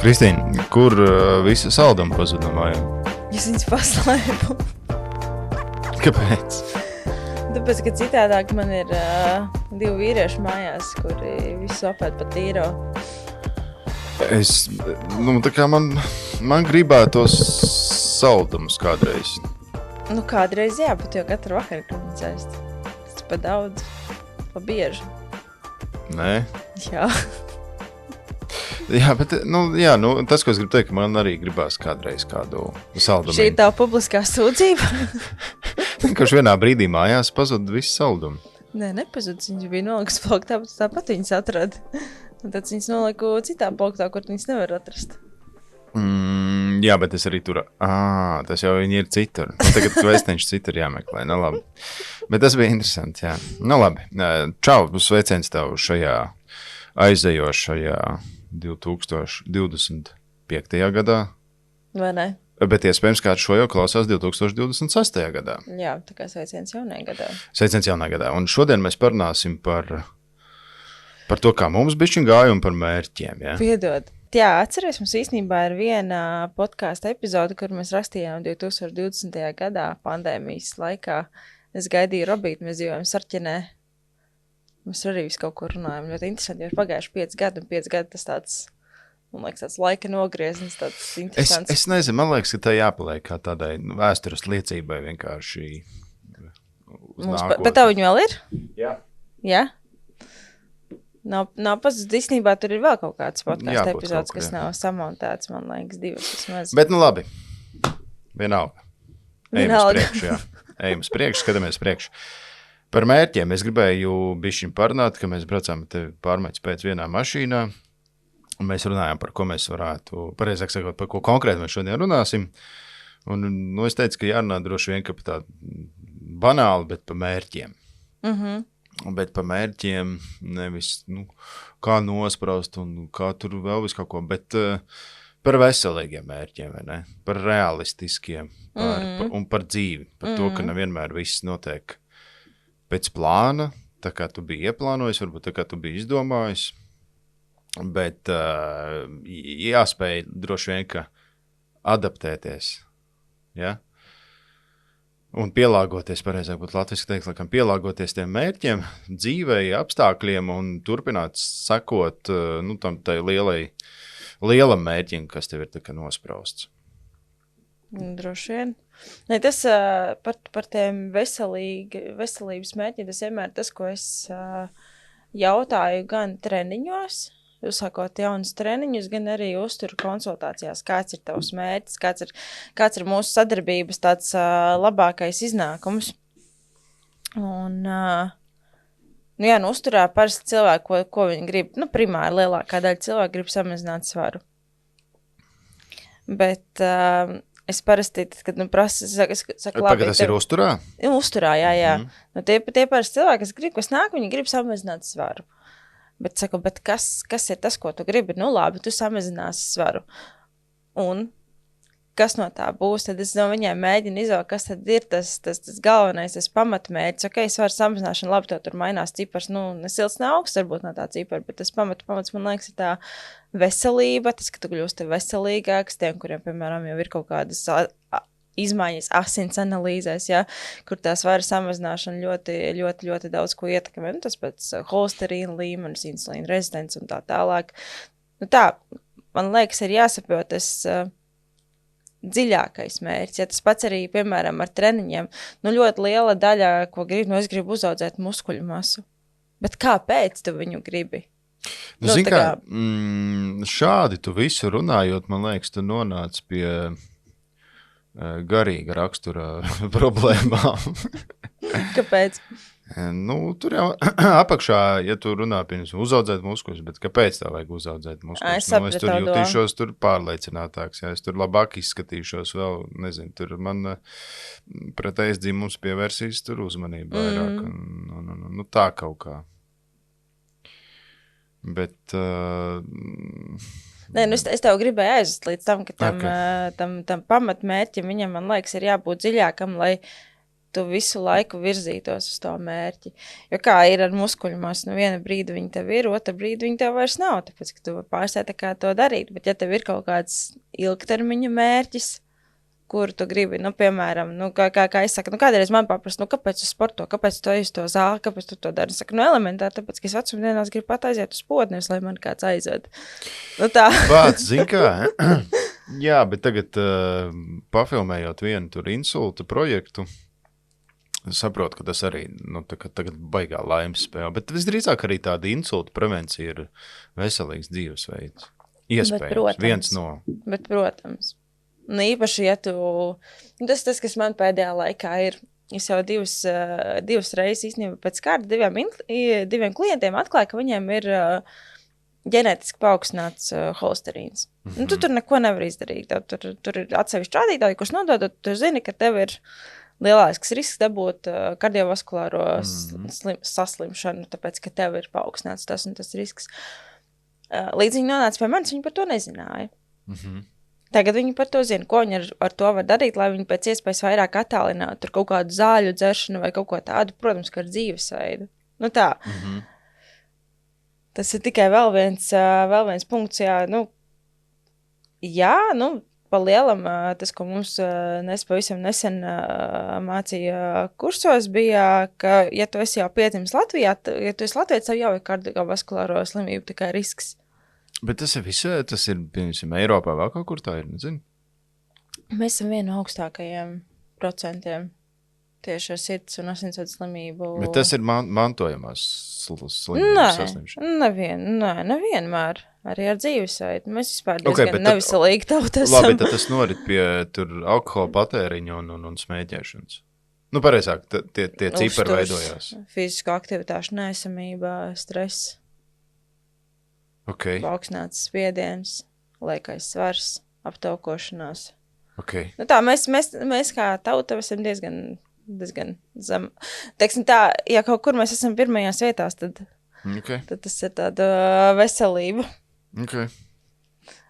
Kristīna, kur visa salduma pazuda no mājām? Es viņus paslēpu. Kāpēc? Tāpēc, ka citādāk man ir 2 vīrieši mājās, kuri visu apēd pa tīro. Tā kā man gribētos saldumus kādreiz. Kādreiz jā, bet jau katru vakaru gribam cēst. Tas pa daudz, pa bieži. Nē? Jā. Jā, bet, tas, ko es gribu teikt, ka man arī gribās kādreiz kādu saldumu. Šī ir tā publiskā sūdzība? Vienkārši vienā brīdī mājās pazuda viss saldumi. Nē, nepazudis, viņš bija nolikas plauktā, bet tāpat viņas atrada. Un tad viņas noliku citā plauktā, kur viņas nevar atrast. Jā, bet es arī tur, tas jau viņi ir citur. Tagad vēstiņš citur jāmeklē, labi. Bet tas bija interesanti, jā. Labi, čau, sveiciens tev šajā aizejošajā 2025. gadā. Vai ne? Bet iespējams, kāds šo jau klausās 2026. gadā. Jā, tā kā sveiciens jaunajā gadā. Sveiciens jaunajā gadā. Un šodien mēs parunāsim par to, kā mums bišķiņ gāja un par mērķiem. Ja? Piedod. Jā, atceries, mums īstenībā ir viena podkāsta epizode, kur mēs rakstījām 2020. gadā pandēmijas laikā. Es gaidīju Robītu, mēs dzīvojam Sarķenē. Mēs arī visu kaut ko runājam. Ļoti interesanti, jo ir pagājuši 5 gadi, un 5 gadi tas tāds, man liekas, tāds laika nogrieznis, tāds interesants. Es nezinu, man liekas, ka tā jāpaliek kā tādai vēstures liecībai vienkārši uz nākotni. Bet tev viņa vēl ir? Jā. Jā? Nav pazudis, īstenībā tur ir vēl kaut kāds podkāsta epizodes, kas nav samontēts, man liekas, 2 vismaz. Bet labi, vienalga. Ejam uz priekšu, jā. Ejam uz priekšu, skatāmies priekšu. Par mērķiem es gribēju bišķiņ parunāt, ka mēs braucām te pārmaiņas pēc vienā mašīnā, un mēs runājām, par ko mēs varētu, pareizāk sakot, par ko konkrēti mēs šodien runāsim. Un es teicu, ka jārunā droši vien, ka par tādu banāli, bet par mērķiem. Bet par mērķiem nevis, kā nospraust un kā tur vēl visu kaut ko, bet par veselīgiem mērķiem, vai ne? Par realistiskiem un par dzīvi, par to, ka nevienmēr viss notiek pēc plāna, tā kā tu biji ieplānojis, varbūt tā kā tu biji izdomājis, bet jāspēj droši vien, ka adaptēties, ja? Un pielāgoties, pareizāk būtu latviski teikt, laikam pielāgoties tiem mērķiem, dzīvei, apstākļiem un turpināt sekot tam tai lielam mērķim, kas tev ir tā kā nosprausts. Droši vien. Ne, tas par tiem veselības mērķiem, tas vienmēr tas, ko es jautāju gan treniņos, uzsākot jaunus treniņus, gan arī uzturu konsultācijās, kāds ir tavs mērķis, kāds ir mūsu sadarbības tāds labākais iznākums. Un, uzturā parasti cilvēki, ko viņi grib, primāri lielākā daļa cilvēku grib samazināt svaru. Bet es parasti, kad prasu, saku labi. Tas ir uzturā? Uzturā, jā. Tie parasti cilvēki, kas nāk, viņi grib samazināt svaru. Bet saku, kas ir tas, ko tu gribi? Labi, tu samazināsi svaru. Un kas no tā būs? Tad es no viņiem mēģinu izvēlēt, kas tad ir tas galvenais, tas pamatmērķis. Ok, svaru samazināšana, labi, tur mainās cipars, nesilts ne augsts varbūt no tā cipara, bet tas pamats, man liekas, ir tā veselība, tas, ka tu kļūsti veselīgāks, tiem, kuriem, piemēram, jau ir kaut kādas izmaiņas asins analīzēs, ja, kur tā svara samazināšana ļoti, ļoti, ļoti daudz ko ietekmē. Tas pēc holesterīna līmenis, insulīna rezistents un tā tālāk. Tā, man liekas, ir jāsaprot tas dziļākais mērķis. Ja tas pats arī, piemēram, ar treniņiem, ļoti liela daļa, ko gribu, es gribu uzaudzēt muskuļu masu. Bet kāpēc tu viņu gribi? Šādi tu visu runājot, man liekas, tu nonāc pie garīga rakstura problēmām. Kāpēc? Tur jau apakšā, ja tu runā pirms uzaudzēt muskuļus, bet kāpēc tā vajag uzaudzēt muskuļus? Es tur jutīšos tur pārliecinātāks, ja es tur labāk izskatīšos vēl, nezinu, tur man pretējs dzimums pievērsīs tur uzmanību vairāk. Tā kaut kā. Bet... es tev gribēju aizvest līdz tam, ka tam pamatmērķim viņam, man liekas, ir jābūt dziļākam, lai tu visu laiku virzītos uz to mērķi. Jo kā ir ar muskuļumos, viena brīdi viņi tev ir, otra brīdi viņi tev vairs nav, tāpēc, ka tu pārstāji tā kā to darīt. Bet ja tev ir kaut kāds ilgtermiņa mērķis, kuru tu gribi, piemēram, kā es saku, kādreiz man paprast, kāpēc tu sporto, kāpēc tu ej uz to zāli, kāpēc tu to dari? Es saku, elementāri, tāpēc, ka es vecumdienās gribu pat aiziet uz podnes, lai man kāds aizved. Tā. Bāc, zin kā? Jā, bet tagad pafilmējot vienu tur insulta projektu, saprotu, ka tas arī tagad baigā laimes spēle, bet visdrīzāk arī tāda insulta prevencija ir veselīgs dzīvesveids. Iespējams, viens no. Bet, protams. Īpaši, ja tu, tas, kas man pēdējā laikā ir, es jau divas reizes īstenībā pēc kārta diviem klientiem atklāju, ka viņiem ir ģenētiski paaugstināts holesterīns. Tu tur neko nevar izdarīt. Tur ir atsevišķi rādītāji, kurus nododot, tu zini, ka tev ir lielāks risks dabūt kardiovaskulāro saslimšanu, tāpēc, ka tev ir paaugstināts tas un tas risks. Līdz viņi nonāca pie manis, viņi par to nezināja. Tagad viņi par to zina, ko viņi ar to var darīt, lai viņi pēc iespējas vairāk attālinātu tur kaut kādu zāļu dzeršanu vai kaut ko tādu, protams, ka ar dzīvesveidu. Tā. Tas ir tikai vēl viens punkts, pa lielam, tas, ko mums pavisam nesen mācīja kursos, bija, ka, ja tu esi jau piedzimis Latvijā, ja tu esi Latvijas, tev jau ir kardiovaskulāro slimību tikai risks. Bet tas ir visā, tas ir, piemēram, Eiropā vēl kaut kur tā ir, nezinu? Mēs esam viena no augstākajiem procentiem tieši ar sirds un asinsvadu slimību. Bet tas ir mantojamās slimības saslimšana? Nevienmēr. Arī ar dzīvesveidu. Mēs vispār diezgan neviselīgi tauta esam. Labi, tad tas norit pie tur alkohola patēriņa un smēķēšanas. Pareizāk, tie cipari veidojās. Fizisko aktivitāšu neesamība, stress, paaugstināts spiediens, liekais svars, aptaukošanās. Tā, mēs kā tauta esam diezgan zem. Teiksim tā, ja kaut kur mēs esam pirmajās vietās, tad tas ir tāda veselība.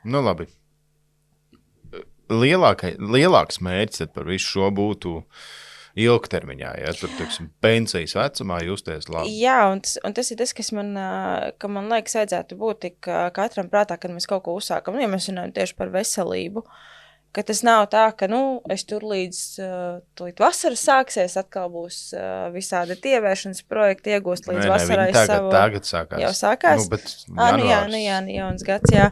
Labi. Lielāks mērķis par visu šo būtu ilgtermiņā, ja tur, teiksim, pensijas vecumā justies labi. Jā, un tas ir tas, kas man liekas vajadzētu būt tik katram prātā, kad mēs kaut ko uzsākam. Ja mēs runājam tieši par veselību, ka tas nav tā, ka, es tur līdz vasaras sāksies, atkal būs visādi tievēršanas projekti, iegūst līdz vasarai savu. Tagad sākās. Jau sākās? Bet janvārs. Jā, jauns gads, jā.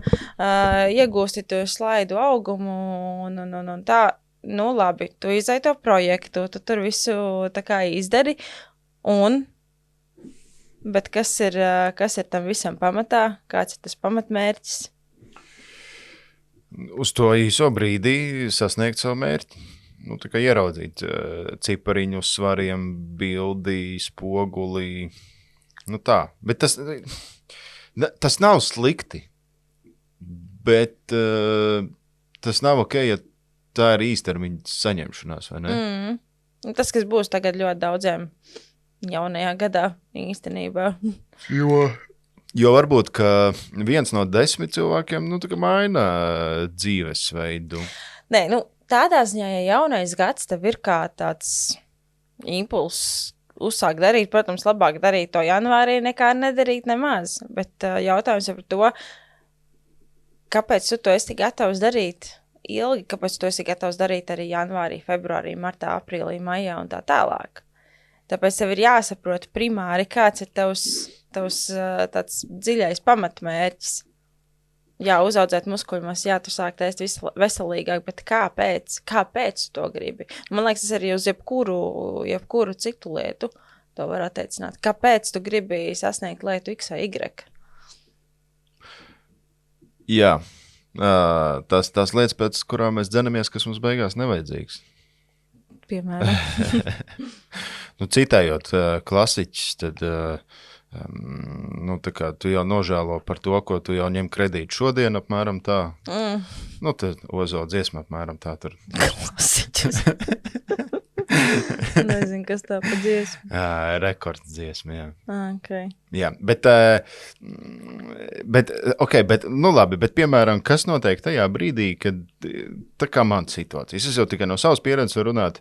Iegūsti to slaidu augumu un tā, labi, tu izai to projektu, tu tur visu tā kā izdari, bet kas ir tam visam pamatā? Kāds ir tas pamatmērķis? Uz to īso brīdī sasniegt savu mērķi. Tā kā ieraudzīt cipariņu uz svariem, bildi, spogulī. Tā. Bet tas nav slikti. Bet tas nav ok, ja tā ir īstermiņa saņemšanās, vai ne? Tas, kas būs tagad ļoti daudziem jaunajā gadā īstenībā. Jo varbūt, ka 1 no 10 cilvēkiem, maina dzīvesveidu. Nē, tādā ziņā, ja jaunais gads tev ir kā tāds impulss uzsākt darīt, protams, labāk darīt to janvārī nekā nedarīt nemaz. Bet jautājums ir par to, kāpēc tu to esi gatavs darīt ilgi, kāpēc tu esi gatavs darīt arī janvārī, februārī, martā, aprīlī, maijā un tā tālāk. Tāpēc tev ir jāsaprot primāri, kāds ir tavs tāds dziļais pamatmērķis. Jā, uzaudzēt muskuļus, jā, tu sākt ēst veselīgāk, bet kāpēc tu to gribi? Man liekas, tas arī uz jebkuru citu lietu to var attiecināt. Kāpēc tu gribi sasniegt lietu X vai Y? Jā, tās lietas, pēc kurām mēs dzenamies, kas mums beigās nevajadzīgs. Piemēram. Citējot klasiķis, tad tā kā tu jau nožēlo par to, ko tu jau ņem kredītu šodien, apmēram tā. Tad Ozo dziesma apmēram tā tur. Klasiķis. Nezinu, kas tā pa dziesmu. Rekords dziesma, jā. Okay. Jā, bet labi, bet piemēram, kas notiek tajā brīdī, kad tā kā man situācijas, es jau tikai no savas pieredzes varu runāt,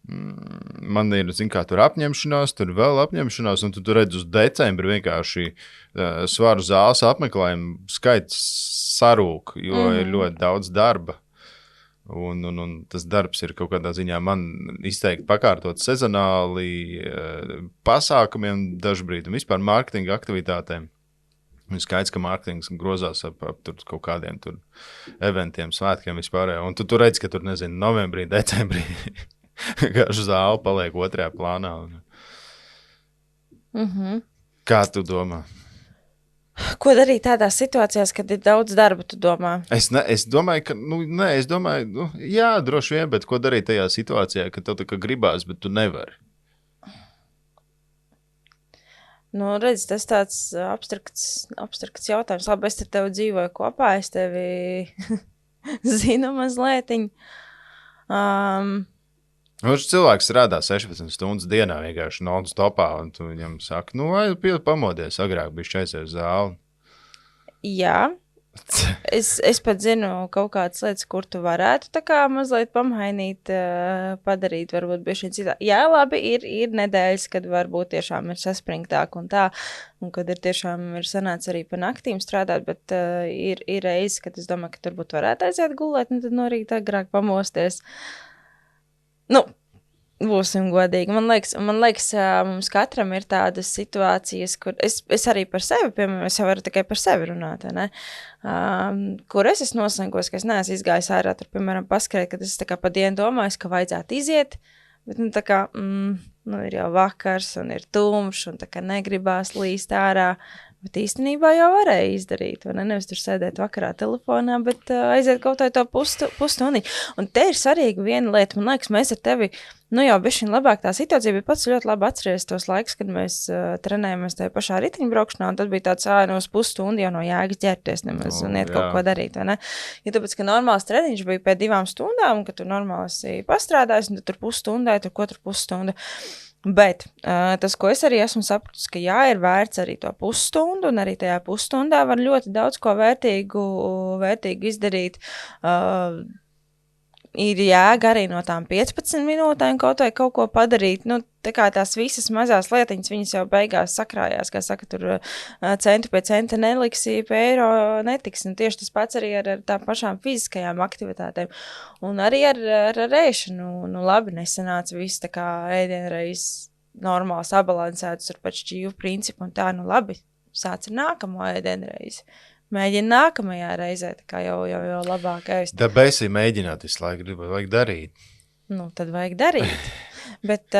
Man ir, zin kā, tur apņemšanās, tur vēl apņemšanās, un tu redz uz decembri vienkārši svaru zāles apmeklējumu skaits sarūk, jo ir ļoti daudz darba. Un tas darbs ir kaut kādā ziņā man izteikti pakārtot sezonāli pasākumiem dažbrīd un vispār mārketinga aktivitātēm. Un skaidrs, ka mārketings grozās ap kaut kādiem tur eventiem, svētkiem vispārējā. Un tu redz, ka tur, nezinu, novembrī, decembrī vienkārši zāle paliek otrajā plānā. Kā tu domā? Ko darīt tādās situācijās, kad ir daudz darba, tu domā? Es domāju, ka, jā, droši vien, bet ko darīt tajā situācijā, kad tev tā kā gribās, bet tu nevari? Redz, tas tāds abstrakts jautājums. Labi, es te tev dzīvoju kopā, es tevi zinu mazlietiņ. Cilvēks strādā 16 stundas dienā vienkārši non-stopā, un tu viņam saki, pamodies, agrāk bišķi aizies uz zāli. Jā, es pat zinu kaut kādas lietas, kur tu varētu tā kā mazliet pamainīt, padarīt, varbūt bišķi citā. Jā, labi, ir nedēļas, kad varbūt tiešām ir saspringtāk un tā, un kad ir tiešām ir sanāca arī pa naktīm strādāt, bet ir reizes, kad es domāju, ka turbūt varētu aiziet gulēt, un tad no rīta agrāk pamosties. Būsim godīgi. Man liekas, mums katram ir tādas situācijas, kur es arī par sevi, piemēram, es jau varu tikai par sevi runāt, ne? Kur es esmu noslēgos, ka es neesmu izgājis ārā, tur, piemēram, paskrēt, kad es tā kā pa dienu domāju, ka vajadzētu iziet, bet, tā kā, ir jau vakars un ir tumšs un tā kā negribās līst ārā. Bet īstenībā jau varēja izdarīt, vai ne? Nevis tur sēdēt vakarā telefonā, bet aiziet kaut vai to pusstundiņu. Un te ir svarīga viena lieta, man liekas, mēs ar tevi, jau bišķiņ labāk tā situācija bija pats ļoti labi atceries tos laikus, kad mēs trenējamies tajā pašā ritiņbraukšanā, un tad bija tāds uz pusstundu jau no jēgas ģērties nemaz un iet kaut ko darīt, vai ne? Ja tāpēc, ka normāls treniņš bija pēc 2 stundām, un ka tu normāli esi pastrādājis, un tad tur pusstundā, tur katru pusstundu. Bet tas, ko es arī esmu sapratis, ka ir vērts arī to pusstundu, un arī tajā pusstundā var ļoti daudz ko vērtīgu izdarīt. Ir jēga arī no tām 15 minūtēm kaut vai kaut ko padarīt. Tā kā tās visas mazās lietiņas, viņas jau beigās sakrājās, kā saka, tur centu pie centa neliksi, pie eiro netiks. Un tieši tas pats arī ar tām pašām fiziskajām aktivitātēm. Un arī ar ēšanu. Labi, nesanāca viss tā kā ēdienreiz normāli sabalansēts ar pat šķīvu principu un tā, labi, sāc ar nākamo ēdienreizi. Mēģina nākamajā reizē, tā kā jau labāk ēst. Tāpēc mēģināt visu laiku, vajag darīt. Tad vajag darīt. Bet,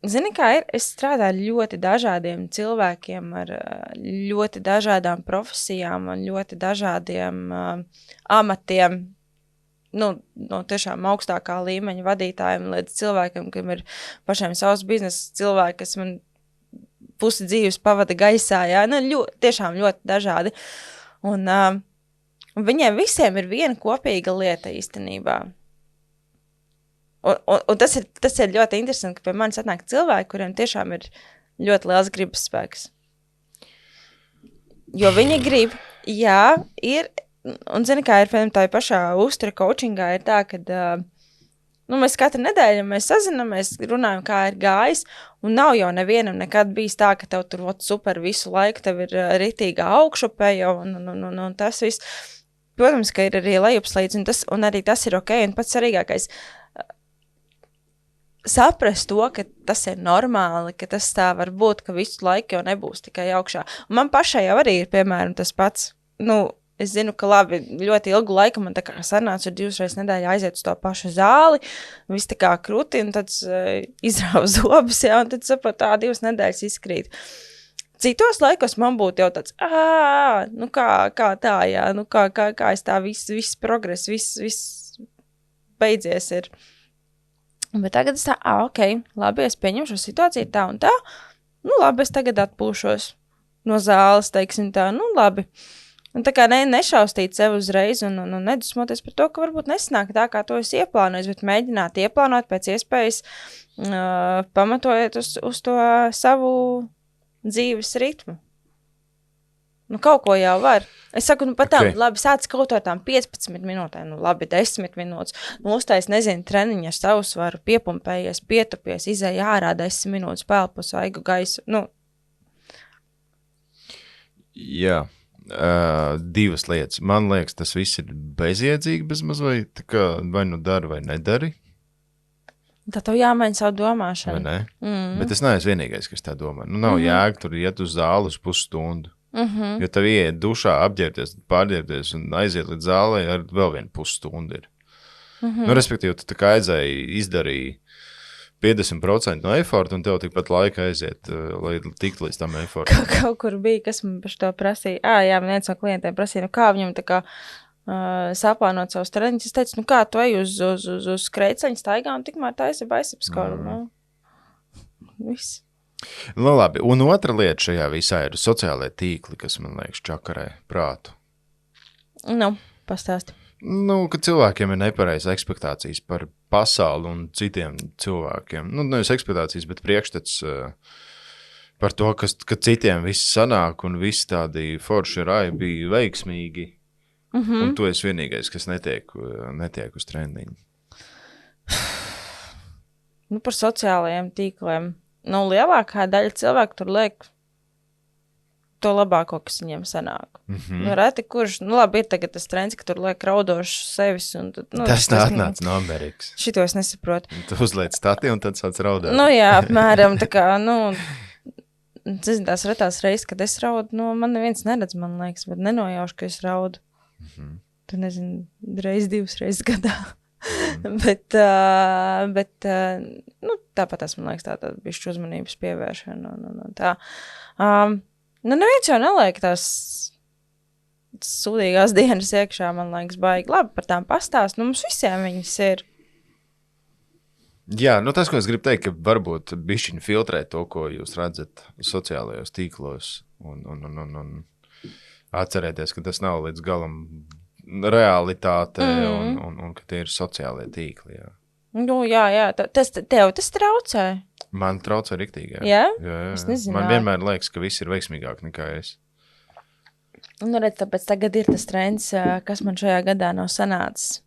zini kā ir, es strādāju ļoti dažādiem cilvēkiem ar ļoti dažādām profesijām un ļoti dažādiem amatiem, no tiešām augstākā līmeņa vadītājiem līdz cilvēkiem, kam ir pašiem savs biznesa cilvēki, kas man pusi dzīves pavada gaisā, tiešām ļoti dažādi. Un viņiem visiem ir viena kopīga lieta īstenībā. Un tas ir ļoti interesanti, ka pie manis atnāk cilvēki, kuriem tiešām ir ļoti liels gribas spēks. Jo viņi grib, ir, un zini, kā ir, piemēram, tā pašā uztura coachingā ir tā, ka mēs katru nedēļu mēs sazinamies, runājam, kā ir gājis, un nav jau nevienam nekad bijis tā, ka tev tur super visu laiku, tev ir ritīga augšupeja, un tas viss. Protams, ka ir arī lejupslīdz, un arī tas ir ok, un pats svarīgākais saprast to, ka tas ir normāli, ka tas tā var būt, ka visu laiku jau nebūs tikai augšā. Un man pašai jau arī ir, piemēram, tas pats, es zinu, ka labi, ļoti ilgu laiku man tā kā sanāca 2 reizes nedēļā aiziet uz to pašu zāli, viss tā kā kruti, un tad izrāva zobus, un tad sapratu, 2 nedēļas izkrīt. Citos laikos man būtu jau tāds, kā tā, kā es tā viss progress, viss beidzies ir. Bet tagad es tā, ok, labi, es pieņemšu situāciju tā un tā, labi, es tagad atpūšos no zāles, teiksim tā, labi. Un tā kā nešaustīt sev uzreiz un nedusmoties par to, ka varbūt nesanāk tā, kā to es ieplānoju, bet mēģināt ieplānot pēc iespējas, pamatojot uz to savu dzīves ritmu. Nu, kaut ko jau var. Es saku, nu, pat tam, Okay. labi, sāc kaut ar tām 15 minūtēm, nu, labi, 10 minūtes. Nu, uztais, nezinu, treniņu ar savu svaru, piepumpējies, pietupies, izēj ārā 10 minūtes, pelpu svaigu gaisu. Nu, Jā. Divas lietas. Man liekas, tas viss ir bezjēdzīgi bezmaz vai tā kā vai nu dari vai nedari, tā tev jāmaina savu vai domāšanu. ne? Bet es neesmu vienīgais, kas tā domā. Nu, nav jēga tur iet uz zāli uz pusstundu. Jo tev ieiet dušā, apģērbties, pārģērbties un aiziet līdz zālē ar vēl vienu pusstundu ir. Nu, respektīvi, tu tā kā aizēji, izdarīji 50% no eforta, un tev tikpat laika aiziet, lai tiktu līdz tam efortam. Kaut kur bija, kas man par to prasīja. Jā, man viens no klientiem prasīja, nu kā viņam tā kā saplānot savus treniņus. Es teicu, nu kā tu ej uz skreiceņu staigā un tikmēr taisi biceps curl. Viss. Nu, labi. Un otra lieta šajā visā ir sociālajie tīkli, kas, man liekas, čakarē prātu. Nu, pastāsti. Nu, ka cilvēkiem ir nepareizas ekspektācijas par pasauli un citiem cilvēkiem. Nu, nevis ekspektācijas, bet priekšstats par to, ka citiem viss sanāk un visi tādi forši rai bija veiksmīgi. Un tu esi vienīgais, kas netiek uz treniņu. Nu, par sociālajiem tīkliem. Nu, lielākā daļa cilvēku tur liek to labāko, kas viņiem sanāk. Nu, reti kurš, nu labi, ir tagad tas trends, ka tur liek raudošs sevis. Un tad, nu, Tas atnāca no Amerikas. Šito es nesaprotu. Tu uzliec stati un tad sāc raudāt. Nu jā, apmēram tā kā, nu, zinu, tās retās reizes, kad es raudu, nu, man neviens neredz, man liekas, bet nenojaušu, ka es raudu. Tu nezinu, reiz, 2 reizes gadā. bet nu, tāpat tas, man liekas, tā bišķi uzmanības pievēršana un tā. Nu, neviens jau neliek tās sūdīgās dienas iekšā, man liekas, baigi labi par tām pastāst. Nu, mums visiem viņas ir. Jā, nu tas, ko es gribu teikt, ka varbūt bišķiņi filtrē to, ko jūs redzat sociālajos tīklos un atcerēties, ka tas nav līdz galam realitāte un ka tie ir sociālie tīkli. Jā. Nu, jā, tev tas traucē. Man traucē riktīgi, jā. Jā? Jā. Es nezināju. Man vienmēr liekas, ka viss ir veiksmīgāk nekā es. Nu, redz, tāpēc tagad ir tas trends, kas man šajā gadā nav sanācis.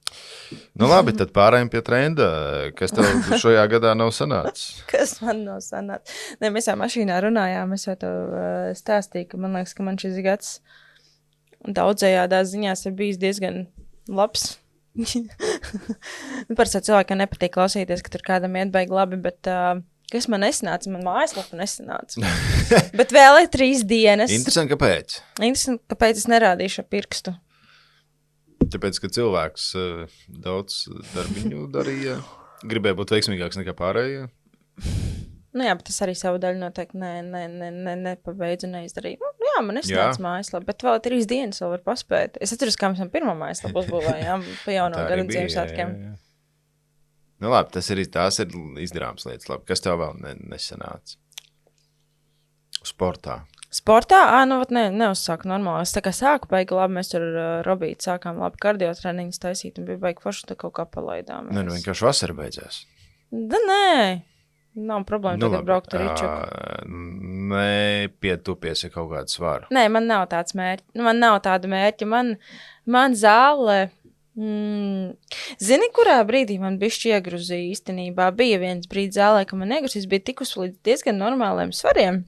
Nu labi, tad pārējiem pie trenda, kas tev šajā gadā nav sanācis. Kas man nav sanācis? Ne, mēs jau mašīnā runājām, es jau tev stāstīju, ka man liekas, ka man šis gads daudzējādās ziņās ir bijis diezgan labs. Par savu cilvēku nepatīk klausīties, ka tur kādam iet baigi labi, bet kas man nesanāca? Man mājaslapa nesanāca. Bet vēl ir 3 dienas. Interesanti, kāpēc? Interesanti, kāpēc es nerādīšu ar pirkstu. Tāpēc, ka cilvēks daudz darbiņu darīja, gribēja būt veiksmīgāks nekā pārējie. Nu jā, bet es arī savu daļu noteikti nepabeidzu, neizdarīju. Nu jā, man nesanāca mājaslapa, bet vēl 3 dienas vēl var paspēt. Es atceros, kā mēs man pirmo mājaslapu uzbūvējām pa jauno gada Ziemassvētkiem. Nu labi, tās ir izdarāmas lietas. Labi. Kas tev vēl nesanāca? Sportā. Sportā? Nu, neuzsāku normāli. Es tā kā sāku baigi labi, mēs tur Robīti sākām labi kardiotreniņus taisīt un bija baigi forši, tā kaut kā palaidām. Nu vienkārši vasara beidzās. Da nē, nav problēma tagad braukt ar Ričuku. Nepietupies ir kaut kāda svara. Nē, man nav tāds mērķi. Man nav tāda mērķa. Man zāle... Zini, kurā brīdī man bišķi iegruzīja īstenībā? Bija viens brīdis zālē, ka man iegruzīs, bija tikus līdz diezgan normāliem svariem.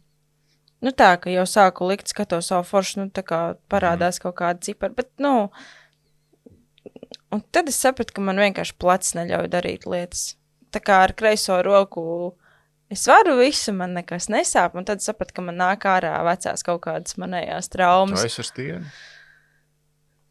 Nu tā, ka jau sāku likt skato savu foršu, nu tā kā parādās kaut kāda cipara, bet, nu, un tad es sapratu, ka man vienkārši plecs neļauj darīt lietas. Tā kā ar kreiso roku es varu visu, man nekas nesāp, un tad sapratu, ka man nāk ārā vecās kaut kādas manējās traumas. Tu esi ar stieni?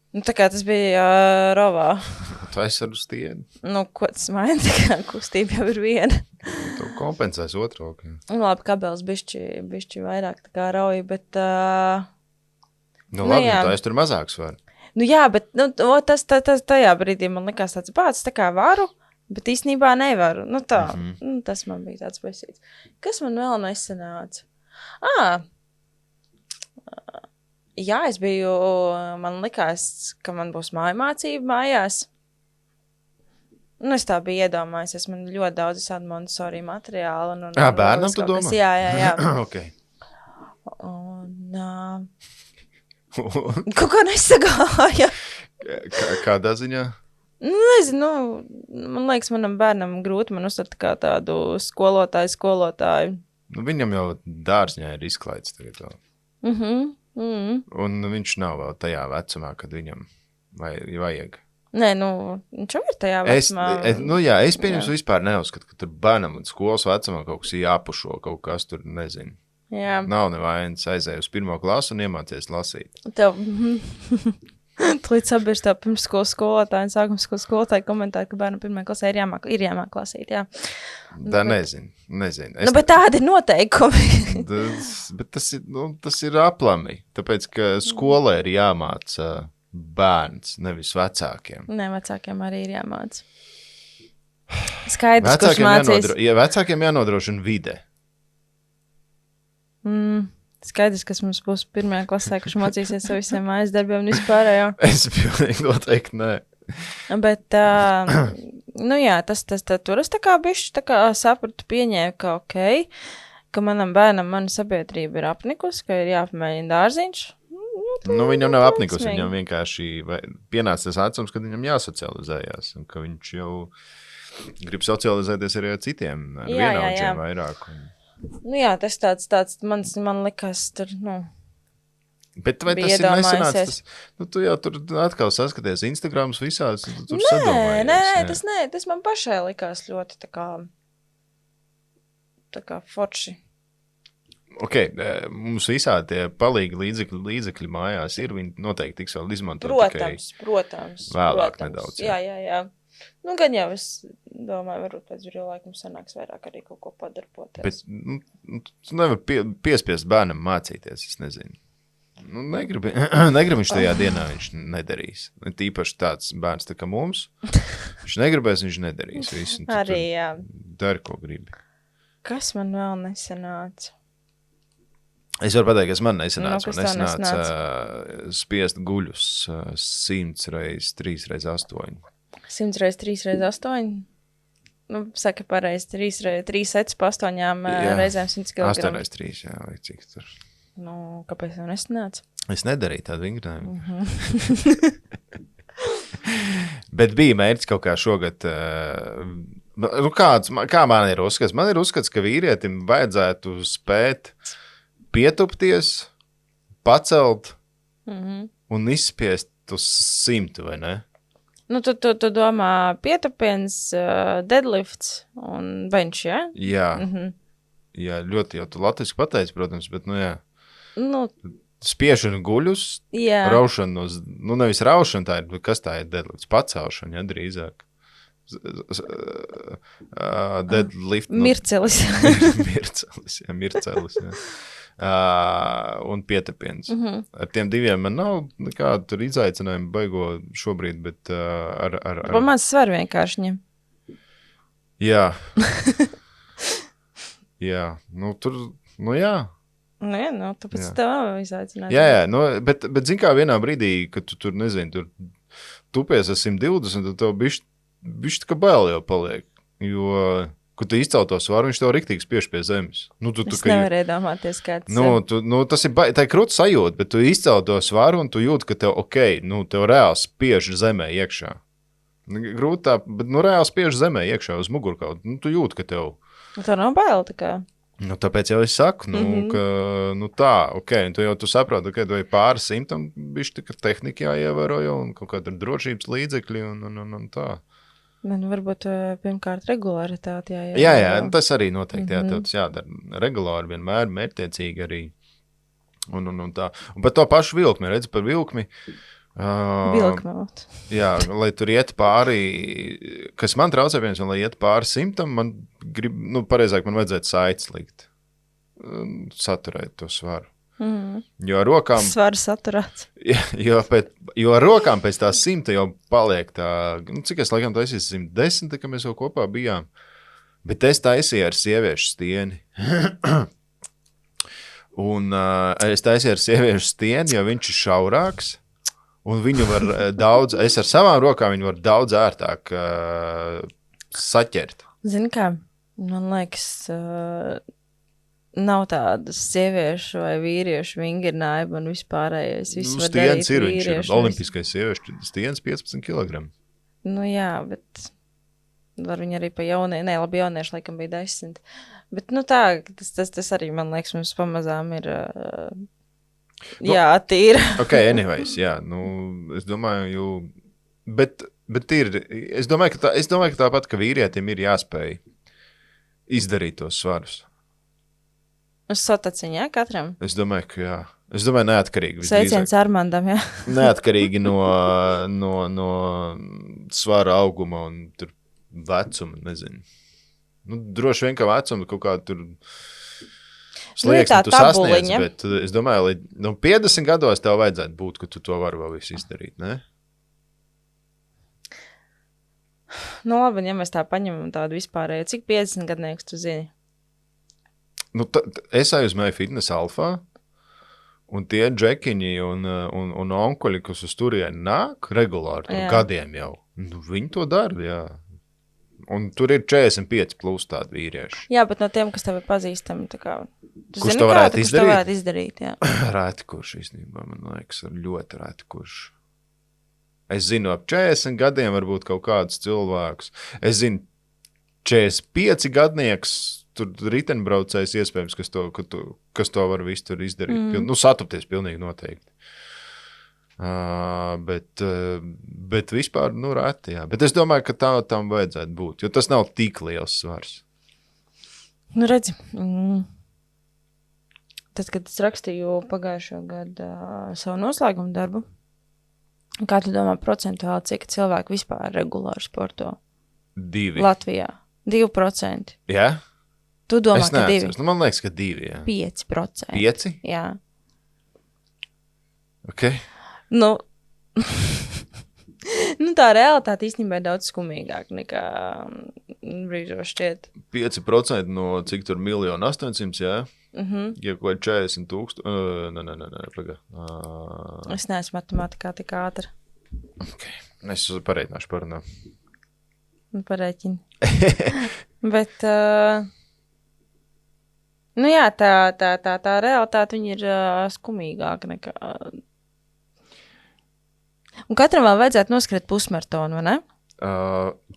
Nu, tā kā tas bija rovā. Tu esi ar stieni? Nu, ko tas maina, tā kā kustība jau ir viena. Tu kompensēs otru roku. Nu, labi, kabels bišķi vairāk tā kā rauja, bet... Nu, labi, tā es tur mazāk svaru. Nu, jā, bet tas tajā brīdī man likās tāds bāds, tā kā varu, bet īstenībā nevaru. Nu, tā, tas man bija tāds besīts. Kas man vēl nesanāca? Jā, es biju, man likās, ka man būs mājmācība mājās. Nu, es tā biju iedomājusies, man ļoti daudz visādi Montessori materiāli. Bērnam tu domā? Jā. Okay. Un Kaut kā nesagāja. Kādā ziņā? Nezinu, man liekas, manam bērnam grūti man uztvert kā tādu skolotāju. Nu, viņam jau dārzņā ir izklaids tagad vēl. Un viņš nav vēl tajā vecumā, kad viņam vajag. Nē, viņš jau ir tajā vecumā. Es pieņemšu vispār neuzskatu, ka tur bērnam un skolas vecumā kaut kas jāpušo, kaut kas tur nezinu. Jā. Nav nevainas, aizēju uz 1. klasu un iemācies lasīt. Tev līdz sabirst tev pirms skolas skolotāji un sākums skolas skolotāji komentāri, ka bērnam 1. klasē ir jāmāk lasīt, jā. Tā nezinu. Bet tādi ir noteikumi. Bet tas ir aplami, tāpēc, ka skolē ir jāmāca bērns, nevis vecākiem. Nē, vecākiem arī ir jāmāca. Skaidrs, kurš mācīs. Vecākiem jānodrošina vide. Skaidrs, kas mums būs 1. klasē, kurš mācīsies ar visiem mājas darbiem un vispārējo. Es pilnīgi noteikti nē. Bet, tas tur es tā kā bišķi tā kā sapratu, pieņēmu, ka ka manam bērnam mana sabiedrība ir apnikus, ka ir jāpamēģina dārziņš. Viņam nav apnikus, viņam vienkārši pienāca tas vecums, kad viņam jāsocializējās, un ka viņš jau grib socializēties arī ar citiem, ar vienaudžiem vairāk. Tas tāds man likās tur, Bet vai tas ir nesanācis? Tu jau tur atkal saskaties Instagrams visāds, tu tur sadomājies. Nē, tas man pašai likās ļoti tā kā forši. Mums visādi tie palīgi līdzekļi mājās ir, viņi noteikti tiks vēl izmantot Protams. Vēlāk nedaudz. Jā. Gan jau es domāju, varbūt pēc brīvā laikam sanāks vairāk arī kaut ko padarboties. Bet tu nevar piespiest bērnam mācīties, es nezinu. Negribu viņš tajā dienā, viņš nedarīs. Tīpaši tāds bērns tā kā mums, viņš negribēs, viņš nedarīs visu. Arī, jā. Dari, ko gribi. Kas man vēl nesanāca? Es varu pateikt, kas man nesanāca. Man nesanāca spiest guļus 100 reiz 3x8. 100 reiz 3x8? Saka pareizi, 3 sets pa 8 reizēm 100 kg. 8x3, jā, vai cik tur. Kāpēc jau nesanāca? Es nedarīju tādu vingrinājumu. Bet bija mērķis kaut kā šogad. Kā man ir uzskats? Man ir uzskats, ka vīrietim vajadzētu spēt pietupties, pacelt un izspiest uz 100, vai ne? Tu domā pietupiens, deadlifts un bench, ja? Jā. Jā, ļoti jau tu latviski pateici, protams, bet jā. Spiešana guļus, raušana nevis raušana tā ir, kas tā ir deadlifts, pacelšana, drīzāk. Deadlift. Mircelis. Mircelis, jā. Un pietepiens. Ar tiem diviem man nav nekādu tur izaicinājumu baigo šobrīd, bet ar... Pamāc svaru vienkārši ņem. Jā. Jā, tur, jā. Tāpēc tev nav izaicinājumi. Jā, bet zin kā vienā brīdī, kad tu tur, nezinu, tur tupies ar 120, tad tev bišķi kā bail jau paliek, jo, kad tu izcel to svaru, viņš tev riktīgi spiež pie zemes. Es nevarēju domāties, kāds. Tas ir, tā ir krūta sajūta, bet tu izcel to svaru un tu jūti, ka tev, tev reāli spiež zemē iekšā. Grūti tā, bet reāli spiež zemē iekšā uz mugurkaut. Tu jūti, ka tev... Tā nav bail, tā kā. Tāpēc jau es saku, ka, tu saproti, ka tu ir pāri 100, bišķi tā tehnika jāievēro jau, un kaut kāda drošības līdzekļi, un tā. Varbūt pirmkārt regularitāti jāievēro. Jā, tas arī noteikti, tev tas jādara regulāri, vienmēr, mērķtiecīgi arī, un tā. Un par to pašu vilkmi, redzi par vilkmi, vilkmot. Jā, lai tur iet pāri, kas man traucē viens, lai iet pāri 100, man grib, pareizāk man vajadzētu saites likt, saturēt to svaru. Jo rokām... Svaru saturēts. Jo rokām pēc tā 100 jau paliek tā, cik es laikam taisīju 110, ka mēs jau kopā bijām, bet es taisīju ar sieviešu stieni. Un es taisīju ar sieviešu stieni, jo viņš ir šaurāks. Un viņu var es ar savām rokām viņu var daudz ērtāk saķert. Zini kā, man liekas, nav tādas sieviešu vai vīriešu vingrinājuma un vispārējais. Viss var darīt Stiens ir, viņš ir vīriešu. olimpiskais sieviešu stiens 15 kg. Nu jā, bet var viņi arī pa jaunie, ne, labi jaunieši laikam bija 10. Bet, nu tā, tas arī, man liekas, mums pamazām ir, tīra. Ok, anyways, jā, nu, es domāju, bet ir, es domāju, ka tāpat, ka vīrietim ir jāspēj izdarīt tos svarus. Uz sotaciņu, jā, katram? Es domāju, ka jā. Es domāju, neatkarīgi. Sveiciens Armandam, jā. Neatkarīgi no svara auguma un tur vecuma, nezinu. Nu, droši vien, ka vecuma kaut kā tur slieksni tu sasniedz, bet es domāju, lai 50 gados tev vajadzētu būt, ka tu to vari vēl visu izdarīt, ne? Nu labi, ja mēs tā paņemam tādu vispārēju, cik 50 gadnieks tu zini? Nu, es aizmēju fitness alfā, un tie džekiņi un onkuļi, kas uz turieni nāk regulāri, gadiem jau, nu, viņi to dara, jā. Un tur ir 45 plus tādi vīrieši. Jā, bet no tiem, kas tev ir pazīstami, tā kā... Kurš to varētu izdarīt? Kurš to varētu izdarīt, jā. Rēti kurš, īstenībā, man liekas, ļoti rēti kurš. Es zinu, ap 40 gadiem varbūt kaut kādus cilvēkus. Es zinu, 45 gadnieks, tur ritenbraucējs iespējams, kas to var visu tur izdarīt. Nu, satupties pilnīgi noteikti. Bet vispār, nu, reti, jā. Bet es domāju, ka tam vajadzētu būt, jo tas nav tik liels svars. Nu, redzi, tad, kad es rakstīju pagājušo gadu savu noslēgumu darbu, kā tu domā procentuāli, cik cilvēki vispār regulāri sporto? 2. Latvijā. 2%. Jā? Tu domā, ka 2? Nu, man liekas, ka 2, jā. 5%. 5? Jā. Ok. Nu, tā realitāte īstenībā ir daudz skumīgāk nekā brīžos šķiet. 5% no cik tur 1 800 000, jā? Ja kaut 40,000, pagā. Es neesmu matemātikā tik ātra. Ok, es pareitināšu parunā. Pareiķini. Bet, nu jā, tā realitāte viņa ir skumīgāka nekā... Un katram vēl vajadzētu noskriet pusmaratonu, vai ne?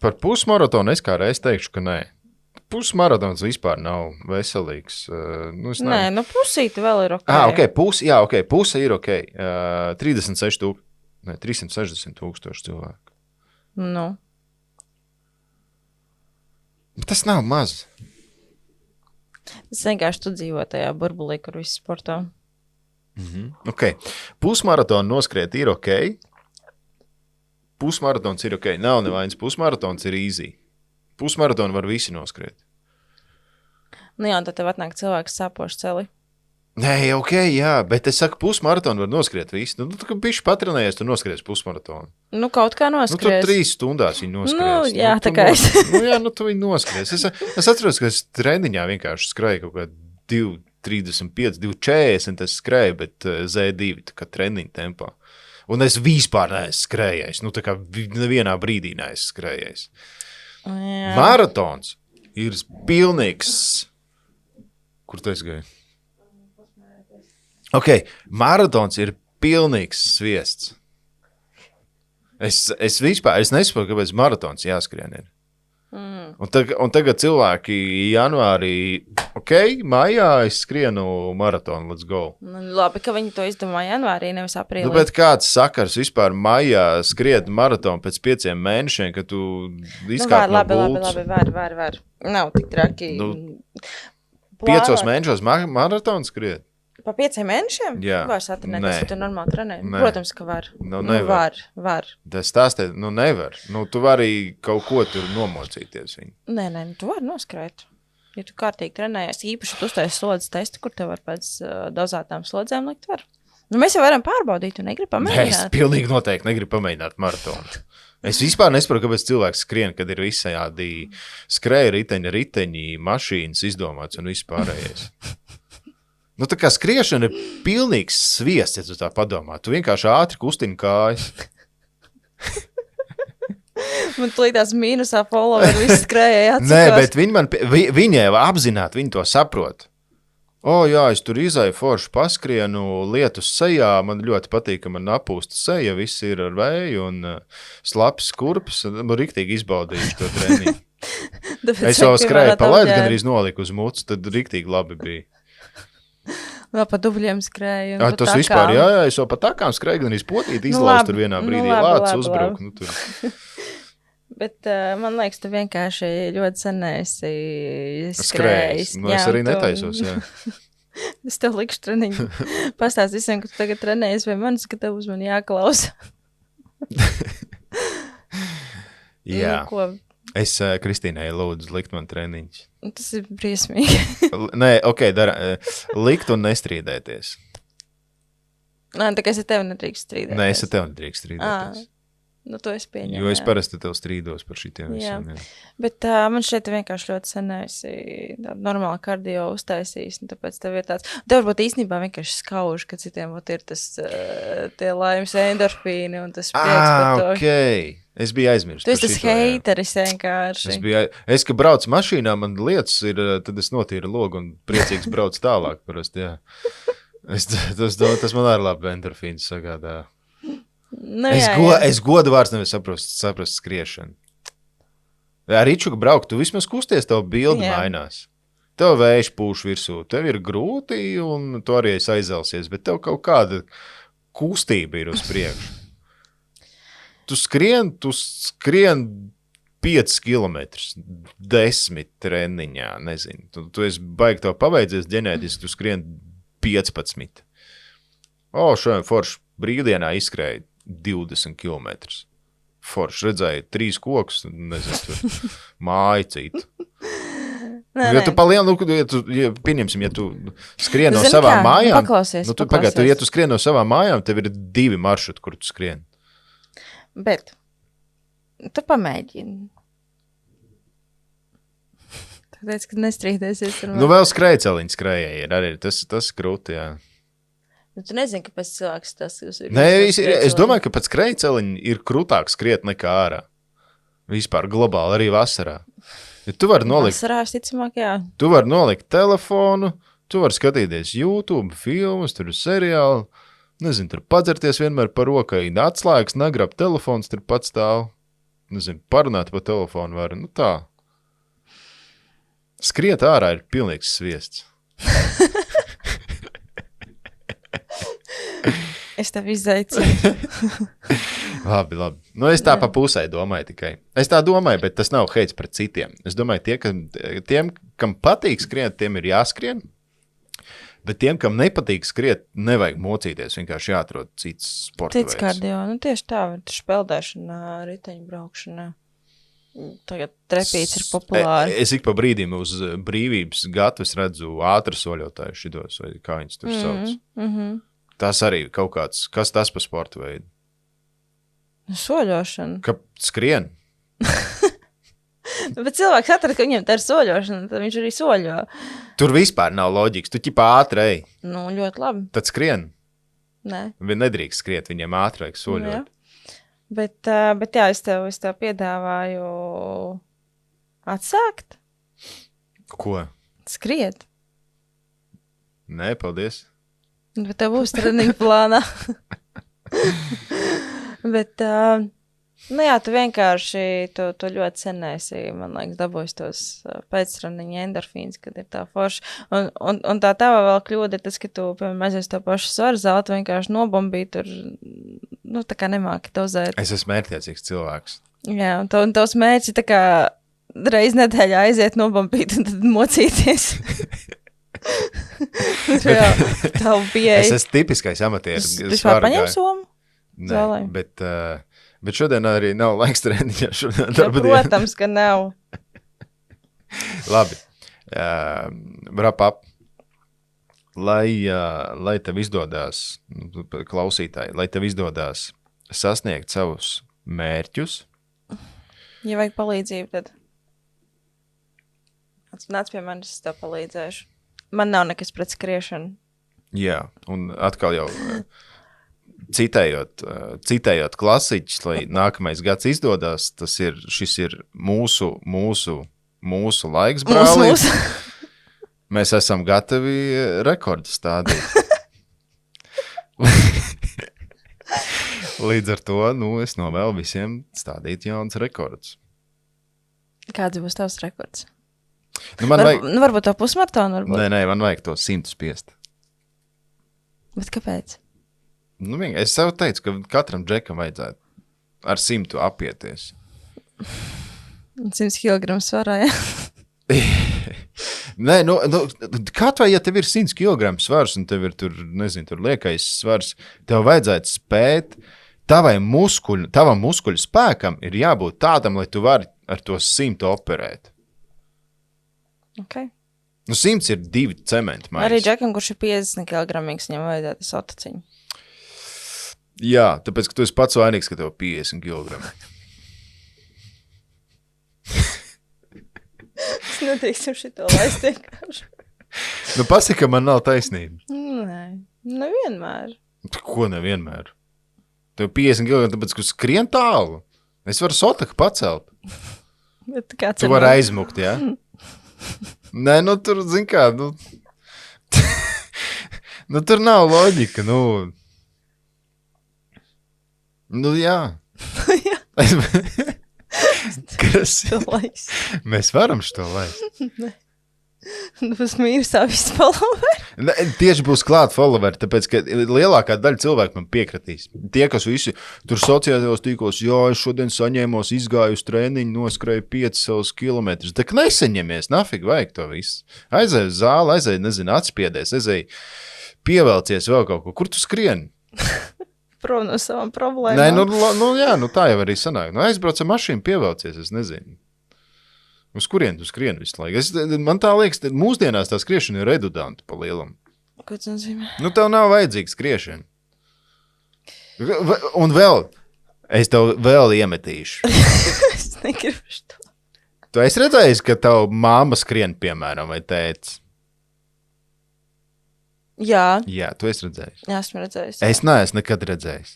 Par pusmaratonu es kā reiz teikšu, ka nē. Pusmaratons vispār nav veselīgs. Nē, nu pusīte vēl ir ok. Puse ir ok. 360,000 cilvēku. Nu. Bet tas nav maz. Tas vienkārši tu dzīvo tajā burbulī, kur viss sportā. Ok. Pusmaratonu noskriet ir ok. Pusmaratons ir ok. Nav nevainas. Pusmaratons ir easy. Pusmaratonu var visi noskriet. Nu jā, un tad tev atnāk cilvēks sāpoši celi. Nē, ok, jā, bet es saku, pusmaratonu var noskriet visi. Nu, tu bišķi patrenējies, tu noskries pusmaratonu. Nu, kaut kā noskries. Nu, tu 3 stundās viņi noskries. Nu, jā, tā kā es. Tu viņi noskries. Es atceros, ka es treniņā vienkārši skrēju kaut kā 2,35, 2,40 es skrēju, bet Z2 tā kā treniņa tempā. Un es vispār neesmu skrējējis. Nu, tā kā nevienā brīdī neesmu skrējējis. Jā. Maratons ir pilnīgs... Kur tu esi gāji? Ok, maratons ir pilnīgs sviests. Es nesaprotu, kāpēc maratons jāskrien ir. Un tagad cilvēki janvārī, maijā es skrienu maratonu, let's go. Nu, labi, ka viņi to izdomā janvārī, nevis aprīlī. Nu, bet kāds sakars vispār maijā skriet maratonu pēc 5 mēnešiem, kad tu izkāp no bultas? Labi, var. Nav tik traki. 5 mēnešos maratonu skriet? Pa 5 mēnešiem? Jā. Var satrenēties, ja tu normāli trenē. Protams, ka var. Nu, nevar. Var. Tas stāstīt, nevar. Tu vari kaut ko tur nomocīties viņu. Nē, tu vari noskrēt. Ja tu kārtīgi trenējies, īpaši tu uztais slodzes testu, kur tev var pēc dozētām slodzēm likt var. Nu, mēs jau varam pārbaudīt, tu negribi pamēģināt. Nē, es pilnīgi noteikti negribu pamēģināt maratonu. Es vispār nesaprotu, kāpēc cilvēks skrien, kad ir visādi skrēja riteņi, mašīnas izdomāts un viss pārējais. Nu, tā kā skriešana ir pilnīgs sviests, ja tu tā padomā. Tu vienkārši ātri kustini kājas. Man līdās mīnusā followeri visi skrējēja. Nē, bet viņi jau apzināti, viņi to saprot. Jā, es tur izēju forši paskrienu, lietus sejā, man ļoti patīk, ka man apūsta seja, viss ir ar vēju un slapis kurpes, man riktīgi izbaudījuši to treniņu. Es jau skrēju pa ledu, gan arī noliku uz mucu, tad riktīgi labi bija. Vēl pa dubļiem skrēju. Tas vispār, jā, es jau pa takām skrēju, gan arī potīt izlaust tur vienā brīdī, lācis uzbruk. Nu, tur. Bet man liekas, tu vienkārši ļoti sen esi skrējis. Nu, es arī netaisos, jā. Es tev likšu treniņu. Pastāst visiem, ka tu tagad trenējies pie manis, ka tev uz mani jāklausa. Jā. Nu, ko? Es Kristīnai lūdzu likt man treniņus. Tas ir briesmīgi. Nē, dara. Likt un nestrīdēties. Nē, tā kā es ar tevi nedrīkst strīdēties. Nē, es ar tevi nedrīkst strīdēties. Nu, to es pieņemu. Jo es parasti tev strīdos par šitiem visiem. Jā. Bet man šeit vienkārši ļoti senēsi tādu normālu kardio uztaisījis, un tāpēc tev ir tāds, tev varbūt īstenībā vienkārši skauž, ka citiem ir tas tie laimes endorfīni un tas prieks par to. Okay. Es biju aizmirst. Tu esi tas heiteris vienkārši. Es, ka brauc mašīnā, man lietas ir, tad es notīru logu un priecīgs brauc tālāk parasti, jā. Tas man arī labi endorfīns sagādā. Nu, es godu vārds nevis saprast skriešanu. Ar Ričuku braukt, tu vismaz kusties, tev bildi mainās. Tev vējš pūš virsū, tev ir grūti un tu arī esi aizelsies, bet tev kaut kāda kustība ir uz priekšu. Tu skrien 5 kilometrus, 10 treniņā, nezinu. Tu esi baigi tev paveidzies ģenētiski, tu skrien 15. Šodien forši brīvdienā izskrēja 20 kilometrus. Forši redzēja 3 kokus, nezinu, tur māju citu. Ja tu palielu, pieņemsim, ja tu skrien no savām mājām, ja tu skrien no savām mājām, tev ir 2 maršruti, kur tu skrien. Bet tu pamēģini. Tu teici, ka nestrīdēsies ar mani. Nu vēl skrējceliņi skrējēji ir arī, tas krūti, jā. Nu, tu nezini, kāpēc cilvēks tas ir. Nē, es domāju, ka pēc skrējceliņa ir krūtāk skriet nekā ārā. Vispār globāli arī vasarā. Ja tu vari nolikt, vasarā, ticamāk, jā. Tu vari nolikt telefonu, tu vari skatīties YouTube, filmas, tur seriāli, nezinu, tur padzerties vienmēr par rokai, atslēgas, negrab telefons, tur pats stāv, nezinu, parunāt pa telefonu var, nu tā. Skriet ārā ir pilnīgs sviests. Es tev izaicinu. Labi. Nu, es tā pa pusē domāju tikai. Es tā domāju, bet tas nav heits pret citiem. Es domāju, tiem, kam patīk skriet, tiem ir jāskrien. Bet tiem, kam nepatīk skriet, nevajag mocīties. Vienkārši jāatrod cits sporta veids. Cits kardio. Nu, tieši tā, špeldēšana, riteņu braukšana. Tagad trepīts ir populāri. Es ik pa brīdim uz brīvības gatavs redzu ātrasoļotāju šitos, vai kā viņas tur sauc. Tas arī kaut kāds, kas tas pa sporta veidu? Soļošana. Ka skrien? Bet cilvēks atrada, ka viņam tā ir soļošana, tad viņš arī soļo. Tur vispār nav loģikas, tu ķipā ātri ej. Nu, ļoti labi. Tad skrien? Nē. Viņi nedrīkst skriet, viņiem ātri vajag soļot. Jā. Bet jā, es tev piedāvāju atsākt. Ko? Skriet. Nē, paldies. Bet tev būs treniņu plānā. Bet, nu jā, tu vienkārši, tu ļoti senēsi, man liekas, dabūsi tos pēctreniņu endorfīns, kad ir tā forši. Un tā tava vēl kļūda ir tas, ka tu, piemēram, aizies to pašu svaru zāli, tu vienkārši nobombīji tur, nu, tā kā nemāki dozēt. Es esmu mērķiecīgs cilvēks. Jā, un tavs mērķis ir tā kā reiz nedēļā aiziet nobombīt un tad mocīties. Jā, tavu pieeja. Es esmu tipiskais amatieris. Tu vispār paņem somu? Nē, bet šodien arī nav laiks treniņā. Protams, ka nav. Labi. Wrap up. Lai tev izdodās, klausītāji, lai tev izdodās sasniegt savus mērķus. Ja vajag palīdzību, tad nāc pie manis, es tev palīdzēšu. Man nav nekas pret skriešanu. Jā, un atkal jau citējot klasiķis, lai nākamais gads izdodās, šis ir mūsu laiks, brāli. Mēs esam gatavi rekordu stādīt. Līdz ar to, es novēlu visiem stādīt jauns rekords. Kāds būs tavs rekords? Varbūt to pusmaratonu? Nē, man vajag to 100 spiest. Bet kāpēc? Es sev teicu, ka katram džekam vajadzētu ar 100 apieties. 100 kg svarā, ja? Nē, kaut vai, ja tev ir 100 kg svars un tev ir tur liekais svars, tev vajadzētu spēt, tavam muskuļu spēkam ir jābūt tādam, lai tu vari ar to 100 operēt. Okay. 100 ir 2 cementi maisi. Arī džekam, kurš ir 50 kg, viņam vajadzētu sotaciņu. Jā, tāpēc, ka tu esi pats vainīgs, ka tev 50 kg. Es neteiksim šito laist vienkārši. Pasaka, man nav taisnība. Nē, nevienmēr. Ko nevienmēr? Tev 50 kg, tāpēc, ka skrien tālu. Es varu sotaku pacelt. Bet kāds tu vari aizmukt, jā? Nē, tur, zin kā, tur nav loģika, jā. Kas? Mēs varam šo laist. Nē. Būs mīnusā viss followeri. Tieši būs klāt followeri, tāpēc, ka lielākā daļa cilvēku man piekratīs. Tie, kas visi tur sociālajos tīklos, es šodien saņēmos, izgāju uz treniņu, noskrēju 5 kilometrus. Tā kā nesaņemies, nafig vajag to visu. Aizēju uz zāli, atspiedies, pievelcies vēl kaut ko. Kur tu skrieni? Prom no savām problēmām. Nē, jā, tā jau arī sanāk. Aizbrauc ar mašīnu, pievelcies, es nezinu. Uz kurien tu skrieni visu laiku? Man tā liekas, mūsdienās tā skriešana ir redundanta pa lielam. Ko tas nozīmē? Tev nav vajadzīga skriešana. Un vēl, es tev vēl iemetīšu. Es negribu šo. Tu esi redzējis, ka tavu māma skrien, piemēram, vai tētis? Jā. Jā, tu esi redzējis. Jā, esmu redzējis. Es neesmu nekad redzējis.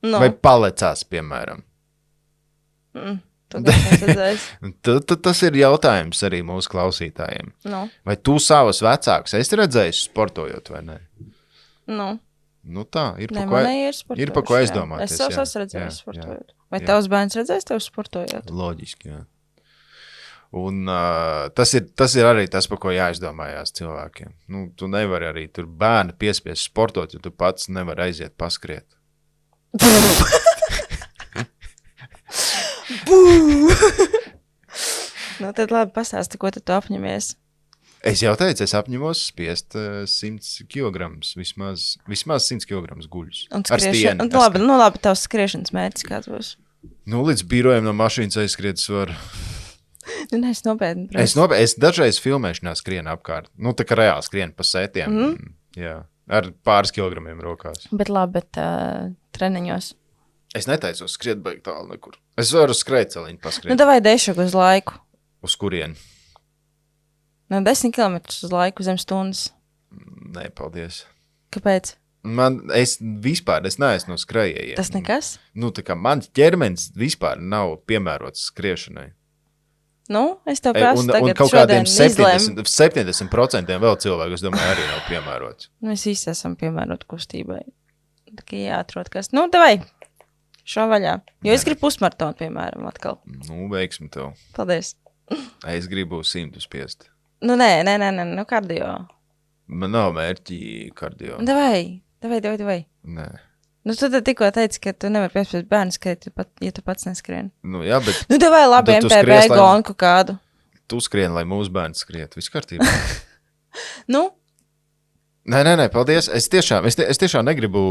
No. Vai palecās, piemēram. Tas ir jautājums arī mūsu klausītājiem. No. Vai tu savus vecākus esi redzējis sportojot vai ne? Tā, ir pa ko aizdomāties. Es savus esmu redzējis sportojot. Vai tavs bērns redzējis tev sportojot? Loģiski, jā. Un tas ir arī tas, pa ko jāizdomājās cilvēkiem. Tu nevari arī tur bērni piespiest sportot, jo tu pats nevari aiziet paskriet. Tad labi, pastāsti, ko tu apņemies. Es jau teicu, es apņemos spiest 100 kg, vismaz 100 kg guļus. Ar stieni. Labi, tavs skriešanas mērķis kāds būs? Līdz birojam no mašīnas aizskriet svaru. Es nopietni. Es dažreiz filmēšanā skrienu apkārt. Tā kā reāli skrienu pa sētiem. Jā, ar pāris kilogramiem rokās. Bet labi, treniņos. Es neteicos skriet baigi tālu nekur. Es varu skrējceliņu paskriet. Davai dešuk uz laiku. Uz kurien? 10 km uz laiku zem stundas. Nē, paldies. Kāpēc? Es neesmu no skrējējiem. Tas nekas? Tā kā mans ķermenis vispār nav piemērots skriešanai. Es tev prasu un tagad kaut šodien kādiem 70% vēl cilvēku, es domāju, arī nav piemērots. Mēs visi esam piemēroti kustībai. Tā kā jāatrod kas. Davai, šo vaļā. Jo es gribu pusmaratonu, piemēram, atkal. Veiksmi tev. Paldies. Es gribu 100 spiest. Nē, kardio. Man nav mērķi kardio. Davai. Nē. Tu tikko teici, ka tu nevari piespiest bērnu skriet, ja tu pats neskrien. Jā, bet... Davai labi MPB gonku kādu. Tu skrien, lai mūsu bērns skriet. Viss kārtībā. Nē, paldies. Es tiešām negribu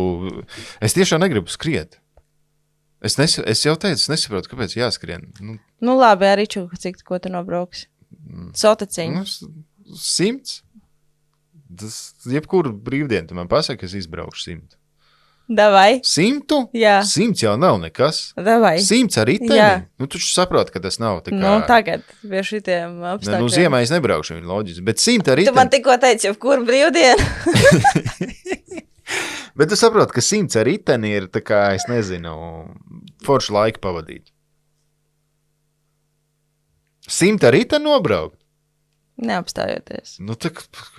skriet. Es jau teicu, es nesaprotu, kāpēc jāskrien. Labi, arī cik, ko tu nobrauksi. Sotaciņu. 100. Tas jebkuru brīvdienu tu man pasaki, ka es izbraukšu 100. Davai. 100? Jā. 100 jau nav nekas. Davai. 100 ar riteni? Jā. Tu saproti, ka tas nav tā kā... Tagad pie šitiem apstākļiem. Ziemā es nebraukšu, viņa loģiski. Bet 100 ar riteni... Tu man tikko teici, jau kur brīvdienu. Bet tu saproti, ka 100 ar riteni ir tā kā, es nezinu, foršu laiku pavadīt. 100 ar riteni nobraukt? Neapstājoties. Nu, tā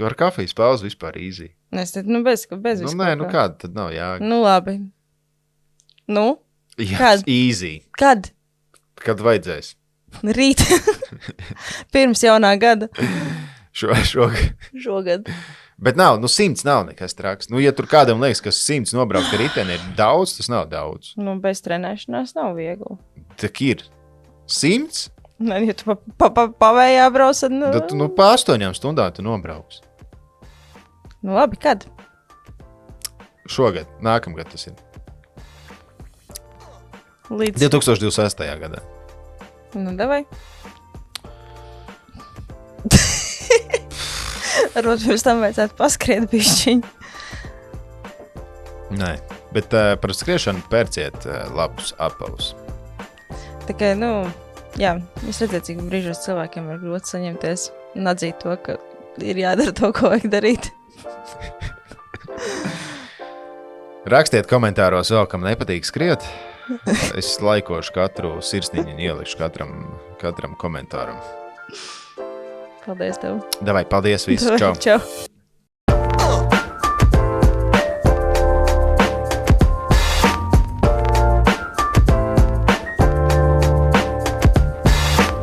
ar kafijas pauzi vispār easy. Es tad, bez Nu, nē, nu kāda tad nav jāga. Nu, labi. Nu? Jā, Kad? easy. Kad? Kad vajadzēs? Rīt. Pirms jaunā gada. Šogad. Bet nav, 100 nav nekas traks. Nu, ja tur kādam liekas, ka 100 nobraukt ar riteni ir daudz, tas nav daudz. Nu, bez trenēšanās nav viegli. Tak ir 100? Nē, ja tu pavējā brauc, tad... Tad, pa 8 stundām tu nobrauks. Nu, labi, kad? Šogad, nākamgad tas ir. Līdz... 2026. gadā. Nu, davai. Varbūt pirms tam vajadzētu paskriet bišķiņu. Nē, bet par skriešanu pērciet labus apavus. Tā kā, jā, es redzēju, cik brīžos cilvēkiem ir grūti saņemties un atzīt to, ka ir jādara to, ko vajag darīt. Rakstiet komentāros vēl, kam nepatīk skriet. Es laikošu katru sirsniņu un ielikšu katram komentāram. Paldies tev. Davai, paldies visi. Čau. Čau.